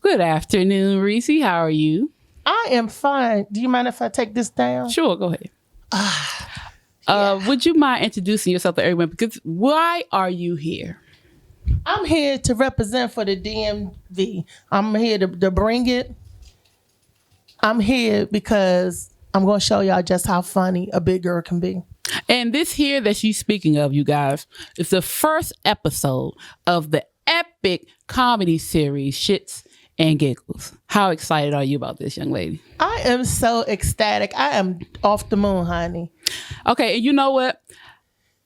Good afternoon, Reese. How are you? I am fine. Do you mind if I take this down? Sure, go ahead. Would you mind introducing yourself to everyone? Because why are you here? I'm here to represent for the DMV. I'm here to bring it. I'm here because I'm going to show y'all just how funny a big girl can be. And this here that she's speaking of, you guys, is the first episode of the epic comedy series, Shits and Giggles. How excited are you about this, young lady? I am so ecstatic. I am off the moon, honey. Okay, and you know what?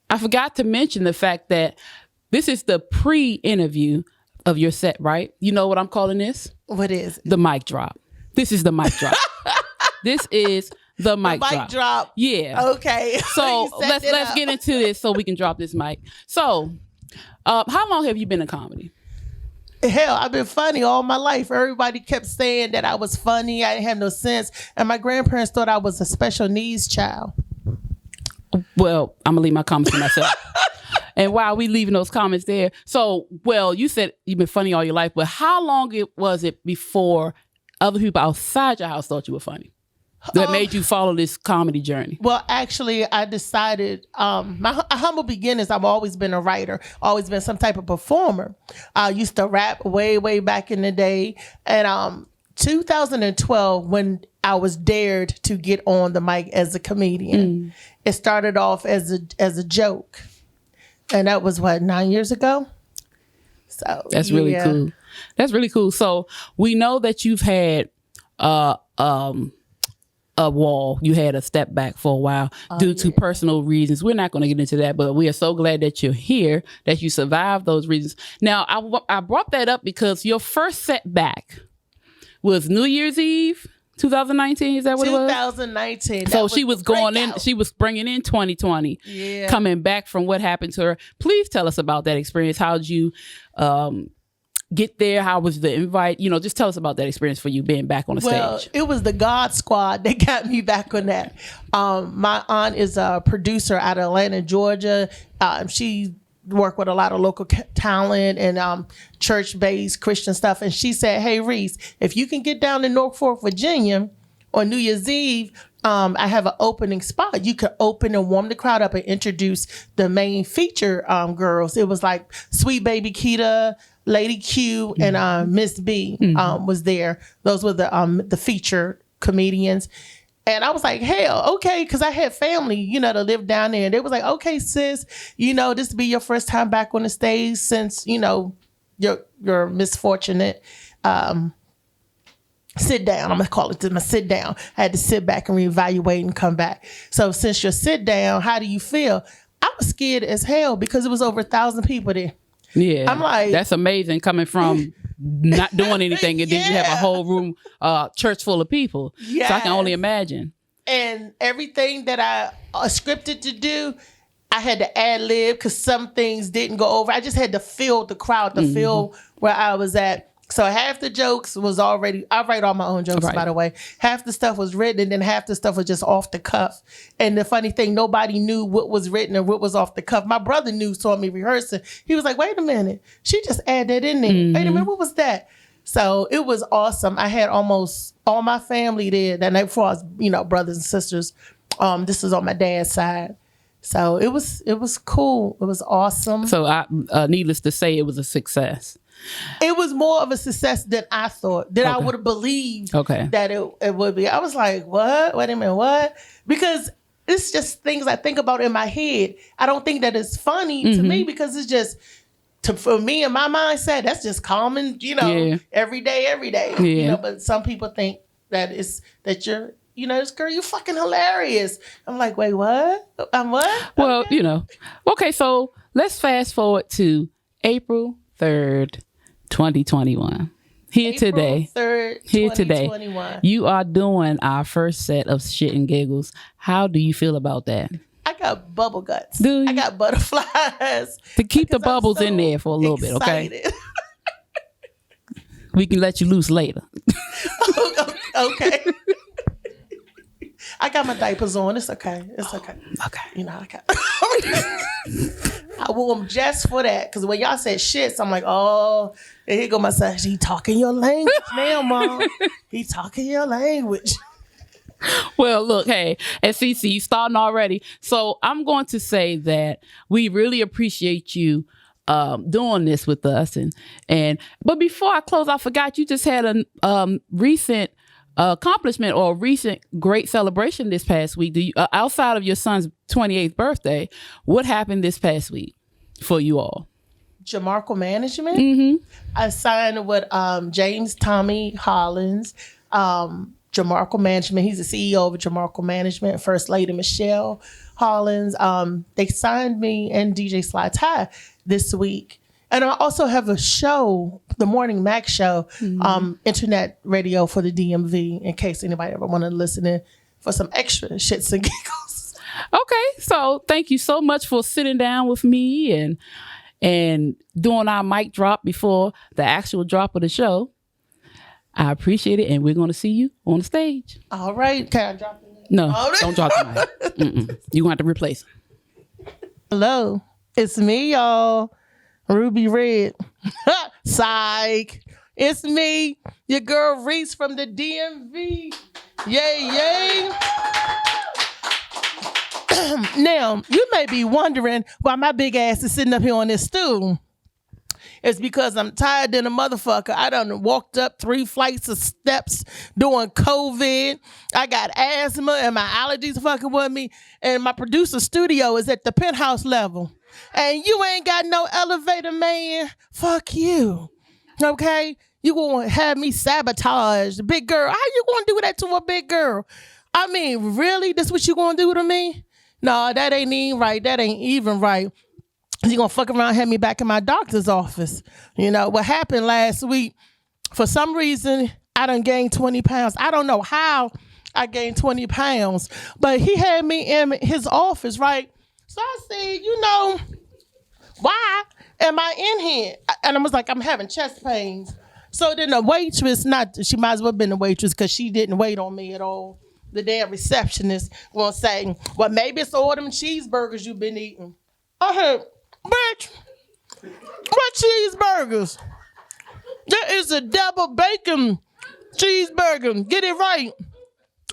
I forgot to mention the fact that this is the pre-interview of your set, right? You know what I'm calling this? What is it? The mic drop. This is the mic drop. This is the mic drop. Yeah. Okay. So let's get into this so we can drop this mic. So, how long have you been in comedy? Hell, I've been funny all my life. Everybody kept saying that I was funny. I didn't have no sense. And my grandparents thought I was a special needs child. Well, I'm going to leave my comments to myself. And while we leaving those comments there. So, well, you said you've been funny all your life, but how long was it before other people outside your house thought you were funny? That made you follow this comedy journey? Well, actually, I decided, my humble beginnings, I've always been a writer, always been some type of performer. I used to rap way back in the day. And 2012, when I was dared to get on the mic as a comedian, it started off as a joke. And that was, 9 years ago? So that's really cool. That's really cool. So we know that you've had a wall. You had a step back for a while due to personal reasons. We're not going to get into that, but we are so glad that you're here, that you survived those reasons. Now, I brought that up because your first setback was New Year's Eve, 2019. Is that what it was? 2019. So she was going in, she was bringing in 2020, coming back from what happened to her. Please tell us about that experience. How did you get there? How was the invite? You know, just tell us about that experience for you being back on the stage. It was the God Squad that got me back on that. My aunt is a producer out of Atlanta, Georgia. She worked with a lot of local talent and church-based Christian stuff. And she said, hey, Reese, if you can get down to Norfolk, Virginia on New Year's Eve, I have an opening spot. You could open and warm the crowd up and introduce the main feature girls. It was like Sweet Baby Keita, Lady Q, and Miss B was there. Those were the featured comedians. And I was like, hell, okay, because I had family, to live down there. And they was like, okay, sis, this will be your first time back on the stage since, your misfortunate sit down. I'm going to call it my sit down. I had to sit back and reevaluate and come back. So since your sit down, how do you feel? I was scared as hell because it was over 1,000 people there. Yeah, I'm like, that's amazing coming from not doing anything and then you have a whole room, church full of people. Yes. So I can only imagine. And everything that I scripted to do, I had to ad lib because some things didn't go over. I just had to feel the crowd, to feel where I was at. So half the jokes was already, I write all my own jokes, by the way. Half the stuff was written and then half the stuff was just off the cuff. And the funny thing, nobody knew what was written or what was off the cuff. My brother saw me rehearsing. He was like, wait a minute, she just added that in there. Wait a minute, what was that? So it was awesome. I had almost all my family there that night before, brothers and sisters. This is on my dad's side. So it was cool. It was awesome. So needless to say, it was a success. It was more of a success than I thought, I would have believed that it would be. I was like, what? Wait a minute, what? Because it's just things I think about in my head. I don't think that it's funny to me because it's just, for me and my mindset, that's just common, every day. Yeah. But some people think that you're, this girl, you fucking hilarious. I'm like, wait, what? I'm what? Well, Okay, so let's fast forward to April 3rd, 2021. Here today. 3rd, 2021. You are doing our first set of Shit and Giggles. How do you feel about that? I got bubble guts. Do you? I got butterflies. To keep the bubbles in there for a little bit, okay? We can let you loose later. Okay. I got my diapers on. It's okay. It's okay. Okay. I woo him just for that. Because when y'all said shits, I'm like, oh, and here go my son. He talking your language now, Mom. He talking your language. Well, look, hey, and Cece, you starting already. So I'm going to say that we really appreciate you doing this with us. But before I close, I forgot you just had a recent accomplishment or a recent great celebration this past week. Outside of your son's 28th birthday, what happened this past week for you all? Jamarco Management. Mm-hmm. I signed with James Tommy Hollins. Jamarco Management. He's the CEO of Jamarco Management. First Lady Michelle Hollins. They signed me and DJ Sly Ty this week. And I also have a show, the Morning Mac Show, internet radio for the DMV, in case anybody ever want to listen in for some extra shits and giggles. Okay, so thank you so much for sitting down with me and doing our mic drop before the actual drop of the show. I appreciate it, and we're going to see you on the stage. All right. Can I drop it? No, don't drop the mic. You're going to have to replace it. Hello, it's me, y'all. Ruby Red. Psych. It's me, your girl Reese from the DMV. Yay, yay. Now, you may be wondering why my big ass is sitting up here on this stool. It's because I'm tired than a motherfucker. I done walked up 3 flights of steps during COVID. I got asthma and my allergies fucking with me. And my producer studio is at the penthouse level. And you ain't got no elevator, man. Fuck you. Okay? You gonna have me sabotaged. Big girl. How you gonna do that to a big girl? I mean, really? This what you gonna do to me? No, that ain't even right. That ain't even right. You gonna fuck around and have me back in my doctor's office. You know, what happened last week, for some reason, I done gained 20 pounds. I don't know how I gained 20 pounds, but he had me in his office, right? So I said, you know, why am I in here? And I was like, I'm having chest pains. So then the waitress, she might as well have been the waitress because she didn't wait on me at all. The damn receptionist gonna say, well, maybe it's all them cheeseburgers you've been eating. I heard, bitch, what cheeseburgers? There is a double bacon cheeseburger. Get it right.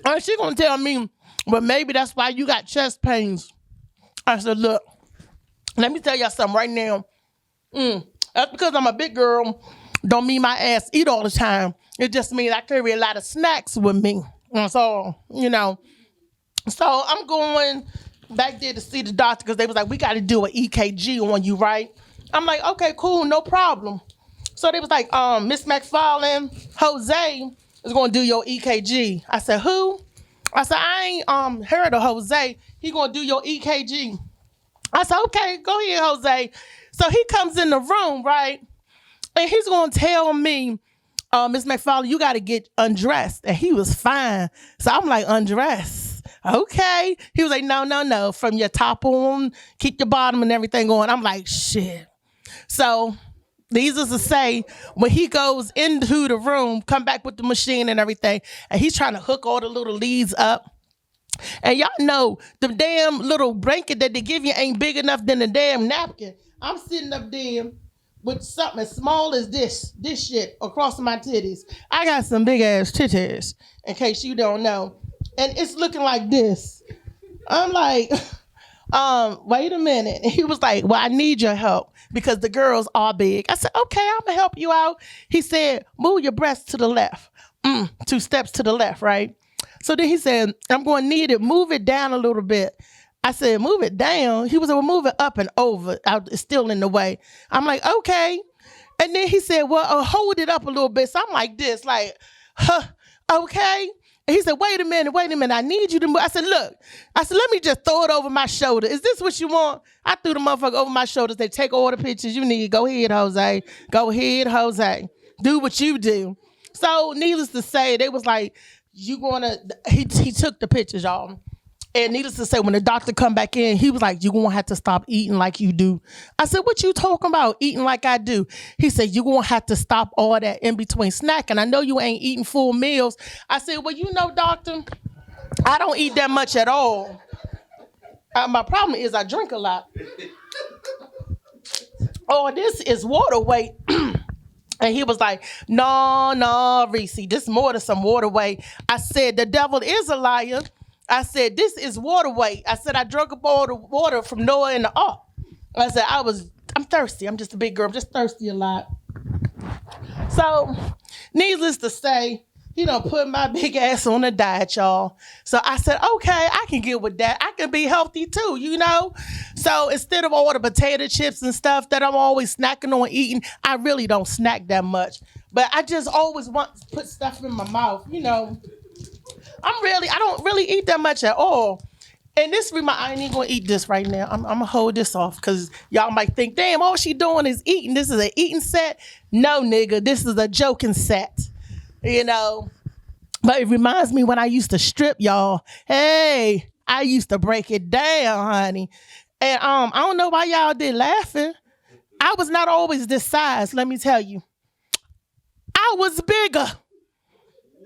And she gonna tell me, well, maybe that's why you got chest pains. I said, look, let me tell y'all something right now. That's because I'm a big girl. Don't mean my ass eat all the time. It just means I carry a lot of snacks with me. So, you know. So I'm going back there to see the doctor because they was like, we got to do an EKG on you, right? I'm like, okay, cool, no problem. So they was like, Miss McFarlane, Jose is going to do your EKG. I said, who? I said, I ain't heard of Jose. He going to do your EKG. I said, okay, go ahead, Jose. So he comes in the room, right? And he's going to tell me, Miss McFarlane, you got to get undressed. And he was fine. So I'm like, undressed? Okay. He was like, no. From your top on, keep your bottom and everything on. I'm like, shit. So needless to say, when he goes into the room, come back with the machine and everything, and he's trying to hook all the little leads up. And y'all know the damn little blanket that they give you ain't big enough than the damn napkin. I'm sitting up there with something as small as this shit across my titties. I got some big ass titties, in case you don't know. And it's looking like this. I'm like, wait a minute. And he was like, well, I need your help because the girls are big. I said, okay, I'm gonna help you out. He said, move your breast to the left. 2 steps to the left, right? So then he said, I'm going to need it. Move it down a little bit. I said, move it down. He was like, well, move it up and over. It's still in the way. I'm like, okay. And then he said, well, hold it up a little bit. So I'm like this, like, okay. And he said, wait a minute. I need you to move. I said, look. I said, let me just throw it over my shoulder. Is this what you want? I threw the motherfucker over my shoulder. They take all the pictures you need. Go ahead, Jose. Go ahead, Jose. Do what you do. So needless to say, they was like, he took the pictures, y'all. And needless to say, when the doctor come back in, he was like, you're going to have to stop eating like you do. I said, what you talking about, eating like I do? He said, you're going to have to stop all that in between snacking. I know you ain't eating full meals. I said, well, you know, doctor, I don't eat that much at all. My problem is I drink a lot. oh, this is water weight. And he was like, no, Reese, this is more than some water weight. I said, the devil is a liar. I said, this is water weight. I said, I drank up all the water from Noah and the Ark. I said, I'm thirsty. I'm just a big girl. I'm just thirsty a lot. So, needless to say, put my big ass on a diet, y'all. So I said, okay, I can get with that. I can be healthy too, So instead of all the potato chips and stuff that I'm always snacking on eating, I really don't snack that much. But I just always want to put stuff in my mouth, I don't really eat that much at all. And I ain't even gonna eat this right now. I'm gonna hold this off because y'all might think, damn, all she doing is eating. This is an eating set. No, nigga, this is a joking set. But it reminds me when I used to strip, y'all. Hey, I used to break it down, honey. And I don't know why y'all did laughing. I was not always this size, let me tell you. I was bigger.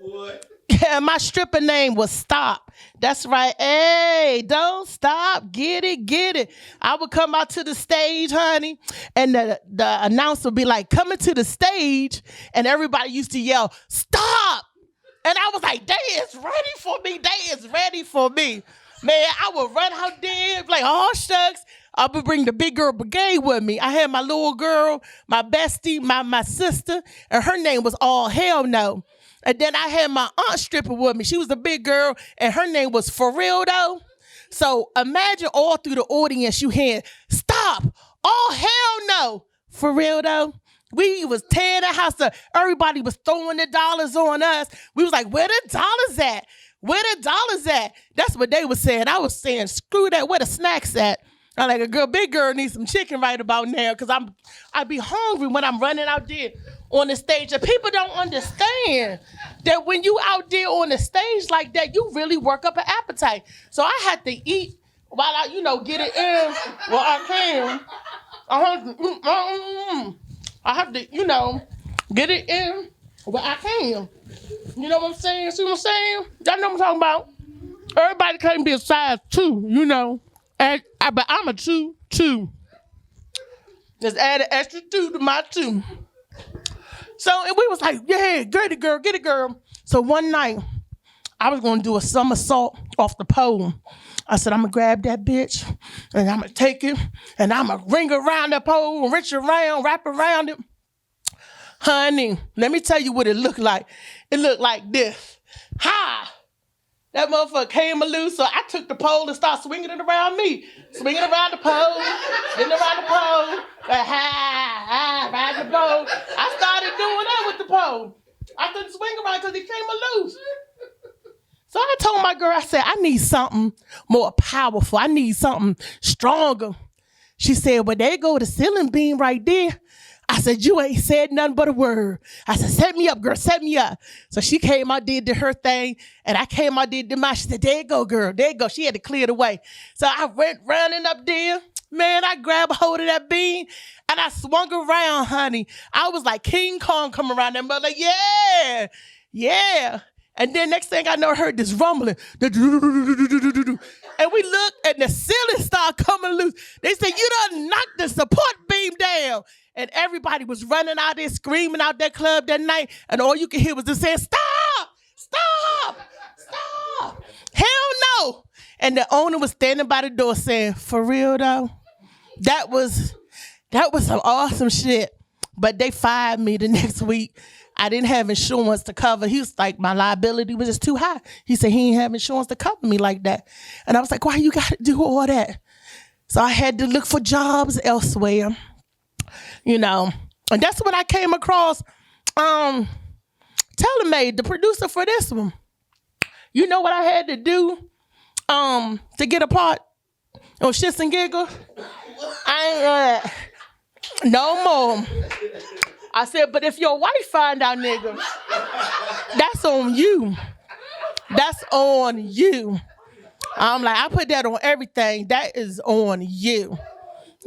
What? Yeah, my stripper name was Stop. That's right. Hey, don't stop. Get it. I would come out to the stage, honey, and the announcer would be like, coming to the stage, and everybody used to yell, stop. And I was like, they is ready for me. Man, I would run out there, like, oh, shucks. I would bring the big girl brigade with me. I had my little girl, my bestie, my sister, and her name was All Hell No. And then I had my aunt stripper with me. She was a big girl, and her name was For Real Though. So imagine all through the audience you hear, stop, all hell no, For Real Though. We was tearing the house up. Everybody was throwing the dollars on us. We was like, where the dollars at? That's what they was saying. I was saying, screw that, where the snacks at? I'm like, big girl needs some chicken right about now because I be hungry when I'm running out there on the stage. And people don't understand that when you out there on the stage like that, you really work up an appetite. So I had to eat while I, get it in while I can. I have to, get it in while I can. You know what I'm saying? See what I'm saying? Y'all know what I'm talking about? Everybody can't be a size 2, but I'm a 2. Just add an extra 2 to my 2. So, and we was like, yeah, get it, girl. So one night, I was going to do a somersault off the pole. I said, I'm going to grab that bitch, and I'm going to take it, and I'm going to ring around the pole, wrap around it. Honey, let me tell you what it looked like. It looked like this. Ha! That motherfucker came loose, so I took the pole and started swinging it around me. Swinging around the pole, around the pole, around the pole. I started doing that with the pole. I couldn't swing around because it came loose. So I told my girl, I said, I need something more powerful. I need something stronger. She said, well, there go the ceiling beam right there. I said, you ain't said nothing but a word. I said, set me up, girl, set me up. So she came out, did her thing, and I came out, did mine. She said, there you go, girl, there you go. She had to clear the way. So I went running up there. Man, I grabbed a hold of that beam, and I swung around, honey. I was like King Kong coming around that mother, like, yeah. And then next thing I know, I heard this rumbling. And we looked, and the ceiling started coming loose. They said, you done knocked the support beam down. And everybody was running out there, screaming out that club that night. And all you could hear was just saying, stop. Hell no. And the owner was standing by the door saying, for real though? That was some awesome shit. But they fired me the next week. I didn't have insurance to cover. He was like, my liability was just too high. He said he didn't have insurance to cover me like that. And I was like, why you got to do all that? So I had to look for jobs elsewhere, And that's when I came across Telemade, the producer for this one. You know what I had to do to get a part on Shits and Giggles? I ain't no more. I said, but if your wife find out, nigga, that's on you. That's on you. I'm like, I put that on everything. That is on you.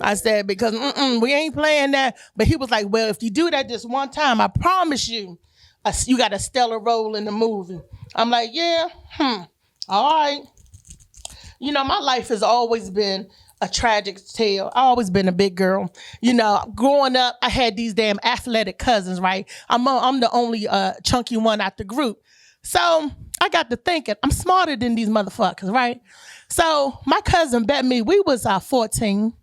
I said, because we ain't playing that. But he was like, well, if you do that just one time, I promise you, you got a stellar role in the movie. I'm like, yeah, all right. My life has always been a tragic tale. I always been a big girl. You know, growing up, I had these damn athletic cousins, right? I'm the only chunky one out the group. So I got to thinking, I'm smarter than these motherfuckers, right? So my cousin bet me, we was 14.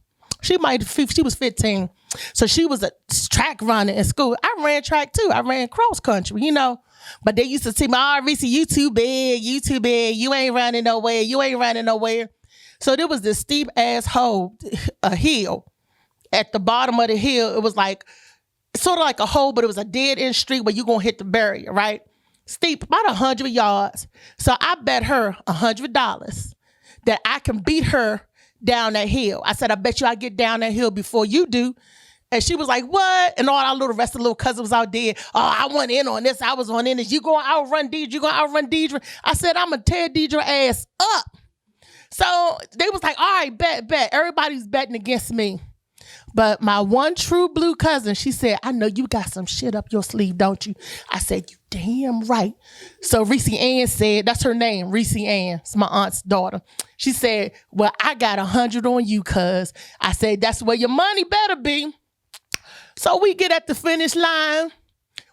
She was 15. So she was a track runner in school. I ran track too. I ran cross country, you know. But they used to see me, Reese, you too big, you ain't running nowhere. So there was this steep ass hole, a hill. At the bottom of the hill, it was like, sort of like a hole, but it was a dead end street where you're going to hit the barrier, right? Steep, about 100 yards. So I bet her $100 that I can beat her down that hill. I said, I bet you I get down that hill before you do. And she was like, what? And all our rest of the little cousins was out there. Oh, I went in on this. I was on in this. You going to outrun Deidre? You going to outrun Deidre? I said, I'm going to tear Deidre ass up. So they was like, all right, bet. Everybody's betting against me. But my one true blue cousin, she said, I know you got some shit up your sleeve, don't you? I said, you damn right. So Reese Ann said, that's her name, Reese Ann. It's my aunt's daughter. She said, well, I got 100 on you, cuz. I said, that's where your money better be. So we get at the finish line.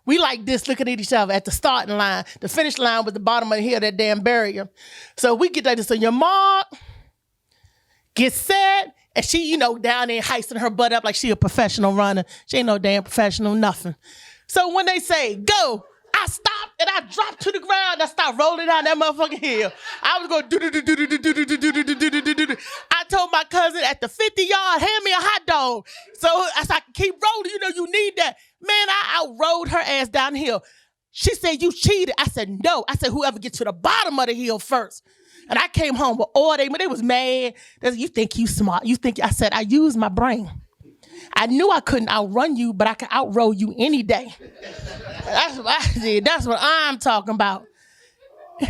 We like this, looking at each other at the starting line. The finish line was the bottom of the hill, that damn barrier. So we get that. So your mark, get set, and she, you know, down there heisting her butt up like she a professional runner. She ain't no damn professional, nothing. So when they say, go, I stopped and I dropped to the ground. I started rolling down that motherfucking hill. I was going do. I told my cousin at the 50-yard, hand me a hot dog. So as I can keep rolling, you know, you need that. Man, I outrode her ass down the hill. She said, you cheated. I said, no. I said, whoever gets to the bottom of the hill first. And I came home with all they was mad. You think you smart. I said, I used my brain. I knew I couldn't outrun you, but I could outroll you any day. That's what I did. That's what I'm talking about.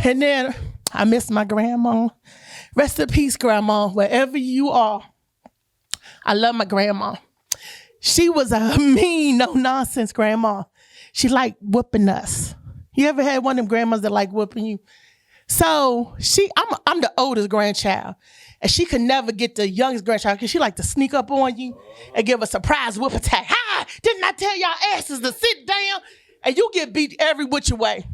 And then I miss my grandma. Rest in peace, grandma, wherever you are. I love my grandma. She was a mean, no-nonsense grandma. She liked whooping us. You ever had one of them grandmas that like whooping you? So I'm the oldest grandchild. And she could never get the youngest grandchild because she like to sneak up on you and give a surprise whoop attack. Hi, didn't I tell y'all asses to sit down? And you get beat every which way.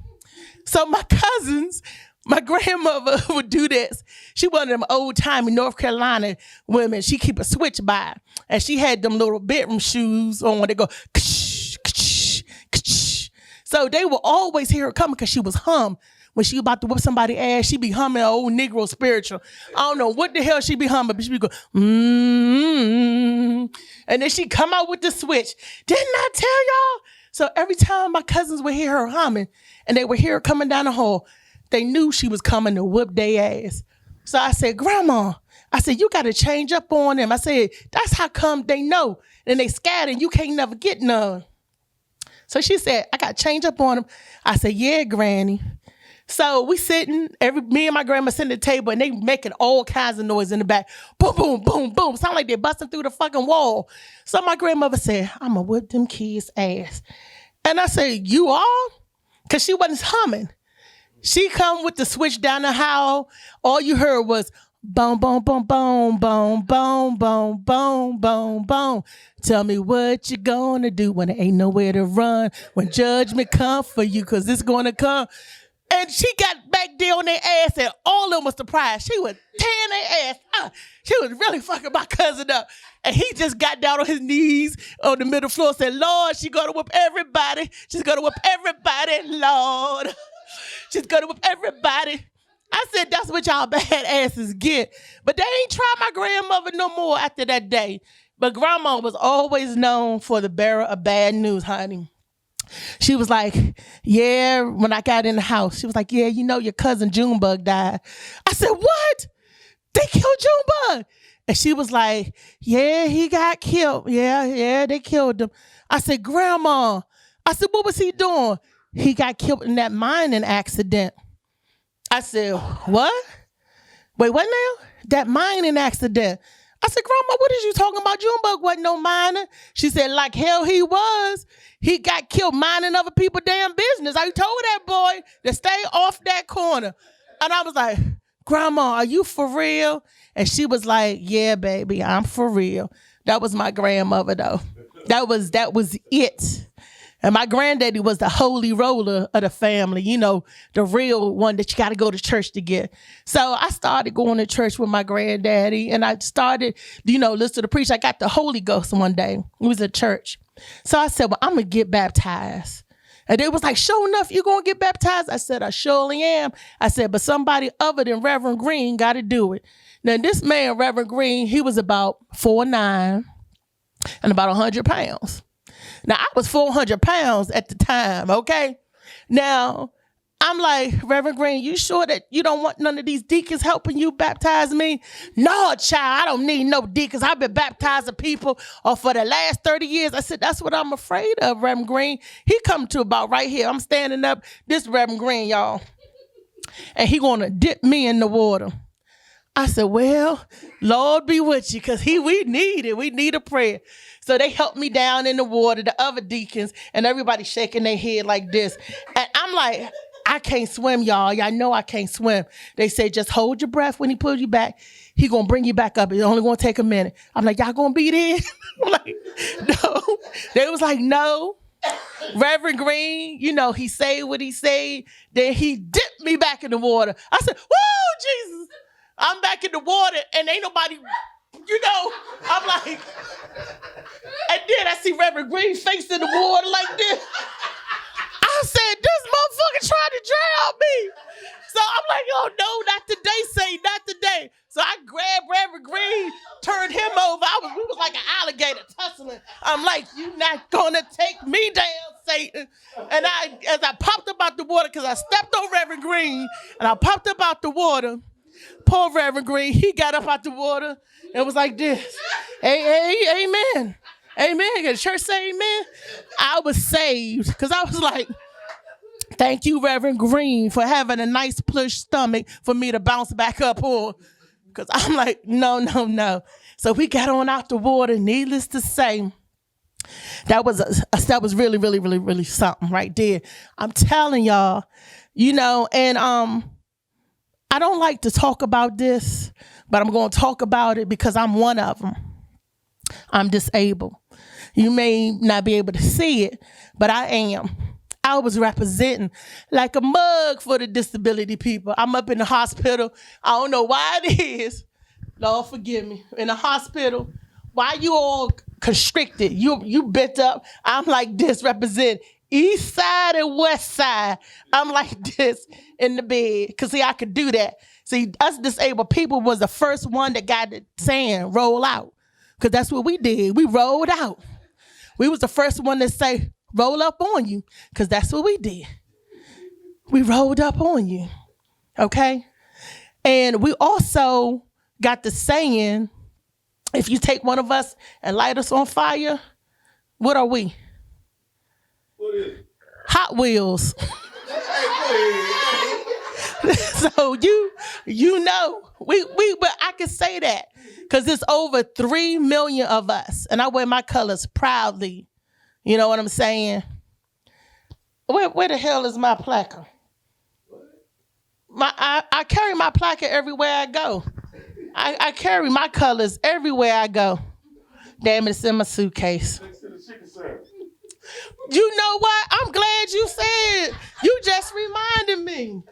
So my cousins, my grandmother would do this. She one of them old-timey North Carolina women. She keep a switch by. And she had them little bedroom shoes on when they go, ksh, ksh, ksh. So they will always hear her coming because she was hum. When she about to whip somebody's ass, she be humming an old Negro spiritual. I don't know what the hell she be humming, but she be go, And then she come out with the switch. Didn't I tell y'all? So every time my cousins would hear her humming and they would hear her coming down the hall, they knew she was coming to whip their ass. So I said, Grandma, I said, you got to change up on them. I said, that's how come they know. And they scatter and you can't never get none. So she said, I got to change up on them. I said, yeah, Granny. So we sitting, me and my grandma sitting at the table and they making all kinds of noise in the back. Boom, boom, boom, boom. Sound like they're busting through the fucking wall. So my grandmother said, I'm going to whip them kids' ass. And I said, you are? Because she wasn't humming. She come with the switch down the hall. All you heard was boom, boom, boom, boom, boom, boom, boom, boom, boom, boom. Tell me what you gonna do when there ain't nowhere to run, when judgment come for you, because it's gonna come. And she got back there on their ass and all of them was surprised. She was tearing their ass up. She was really fucking my cousin up. And he just got down on his knees on the middle floor and said, Lord, she's gonna whip everybody. She's gonna whip everybody, Lord. She's gonna whip everybody. I said, that's what y'all bad asses get. But they ain't tried my grandmother no more after that day. But grandma was always known for the bearer of bad news, honey. She was like, yeah, when I got in the house, she was like, yeah, you know your cousin Junebug died. I said, what? They killed Junebug? And she was like, yeah, he got killed. Yeah, they killed him. I said, Grandma. I said, what was he doing? He got killed in that mining accident. I said, what? Wait, what now? That mining accident. I said, Grandma, what is you talking about? Junebug wasn't no miner. She said, like hell he was. He got killed minding other people's damn business. I told that boy to stay off that corner. And I was like, Grandma, are you for real? And she was like, yeah, baby, I'm for real. That was my grandmother, though. That was it. And my granddaddy was the holy roller of the family, you know, the real one that you got to go to church to get. So I started going to church with my granddaddy, and I started, listen to the preach. I got the Holy Ghost one day. It was at church. So I said, well, I'm going to get baptized. And they was like, sure enough, you going to get baptized? I said, I surely am. I said, but somebody other than Reverend Green got to do it. Now, this man, Reverend Green, he was about 4'9" and about 100 pounds. Now, I was 400 pounds at the time, okay? Now, I'm like, Reverend Green, you sure that you don't want none of these deacons helping you baptize me? No, child, I don't need no deacons. I've been baptizing people for the last 30 years. I said, that's what I'm afraid of, Reverend Green. He come to about right here. I'm standing up, this Reverend Green, y'all. And he gonna dip me in the water. I said, well, Lord be with you, because we need it. We need a prayer. So they helped me down in the water, the other deacons, and everybody shaking their head like this. And I'm like, I can't swim, y'all. Y'all know I can't swim. They say, just hold your breath when he pulls you back. He going to bring you back up. It's only going to take a minute. I'm like, y'all going to be there? I'm like, no. They was like, no. Reverend Green, he said what he said. Then he dipped me back in the water. I said, whoa, Jesus. I'm back in the water, and ain't nobody... I'm like, and then I see Reverend Green face in the water like this. I said, this motherfucker tried to drown me. So I'm like, oh no, not today, Satan, not today. So I grabbed Reverend Green, turned him over. We was like an alligator tussling. I'm like, you not gonna take me down, Satan. And as I popped up out the water, because I stepped on Reverend Green, and I popped up out the water, poor Reverend Green, he got up out the water. It was like this. Hey, amen. Amen. Can the church say amen? I was saved because I was like, thank you, Reverend Green, for having a nice plush stomach for me to bounce back up on. Because I'm like, no. So we got on out the water. Needless to say, that was really, really, really, really something right there. I'm telling y'all, and I don't like to talk about this, but I'm going to talk about it because I'm one of them. I'm disabled. You may not be able to see it, but I am. I was representing like a mug for the disability people. I'm up in the hospital. I don't know why it is. Lord, forgive me. In the hospital, why you all constricted? You bent up. I'm like this, represent east side and west side. I'm like this in the bed. Because, see, I could do that. See, us disabled people was the first one that got the saying, roll out. Because that's what we did. We rolled out. We was the first one to say, roll up on you. Because that's what we did. We rolled up on you. Okay? And we also got the saying, if you take one of us and light us on fire, what are we? What is it? Hot Wheels. So but I can say that because there's over 3 million of us, and I wear my colors proudly. You know what I'm saying? Where the hell is my placard? I carry my placard everywhere I go. I carry my colors everywhere I go. Damn it, it's in my suitcase. You know what? I'm glad you said. You just reminded me.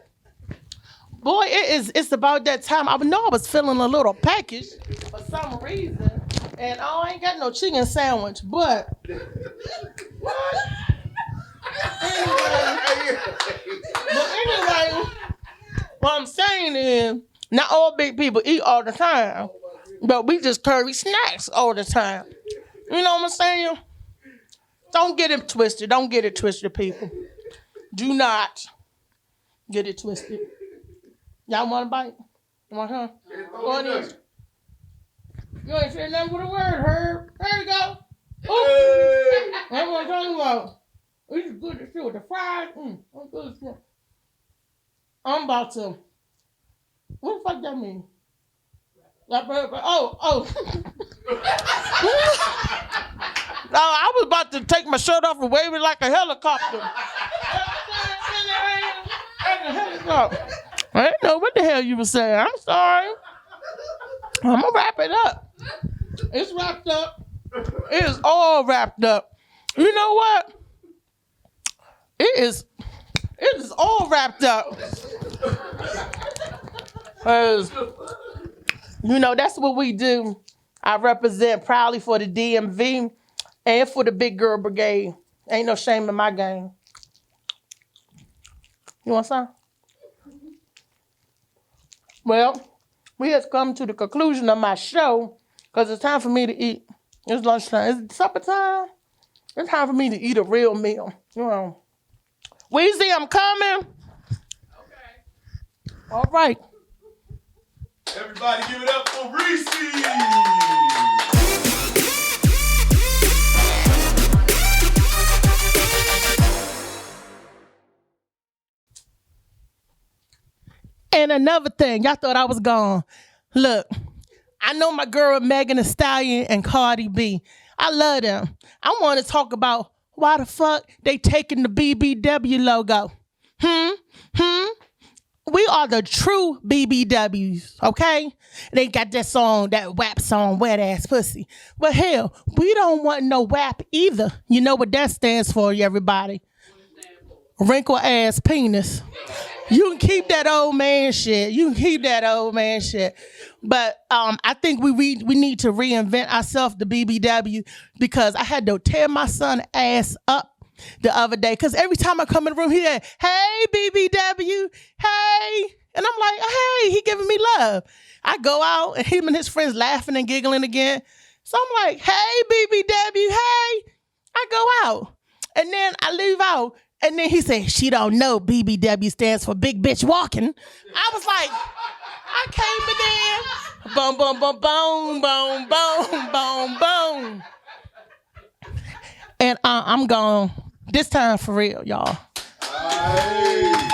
Boy, it's about that time. I know I was feeling a little package for some reason. And I ain't got no chicken sandwich, but anyway, what I'm saying is, not all big people eat all the time, but we just carry snacks all the time. You know what I'm saying? Don't get it twisted. Don't get it twisted, people. Do not get it twisted. Y'all want a bite? You want her? Go in. You ain't saying nothing with a word, Herb. There you go. Hey. That's what I'm talking about. It's good to see with the fries. I'm good to see. I'm about to. What the fuck that mean? Oh. No, I was about to take my shirt off and wave it like a helicopter. I didn't know what the hell you were saying. I'm sorry. I'm gonna wrap it up. It's wrapped up. It is all wrapped up. You know what? It is all wrapped up. 'Cause, you know, that's what we do. I represent proudly for the DMV and for the Big Girl Brigade. Ain't no shame in my game. You want some? Well, we have come to the conclusion of my show because it's time for me to eat. It's lunchtime. It's supper time. It's time for me to eat a real meal. You know. Weezy, I'm coming. Okay. All right. Everybody give it up for Reese. And another thing, y'all thought I was gone. Look, I know my girl Megan Thee Stallion and Cardi B. I love them. I want to talk about why the fuck they taking the BBW logo. We are the true BBWs, okay? They got that song, that WAP song, Wet Ass Pussy. But hell, we don't want no WAP either. You know what that stands for, everybody? Wrinkle ass penis. You can keep that old man shit. But I think we need to reinvent ourselves, the BBW, because I had to tear my son ass up the other day. Because every time I come in the room, he said, "Hey, BBW, hey." And I'm like, "Hey," he giving me love. I go out and him and his friends laughing and giggling again. So I'm like, "Hey, BBW, hey." I go out and then I leave out. And then he said, "She don't know BBW stands for Big Bitch Walking." I was like, I came in there, boom, boom, boom, boom, boom, boom, boom, boom. And I'm gone this time for real, y'all. Hey.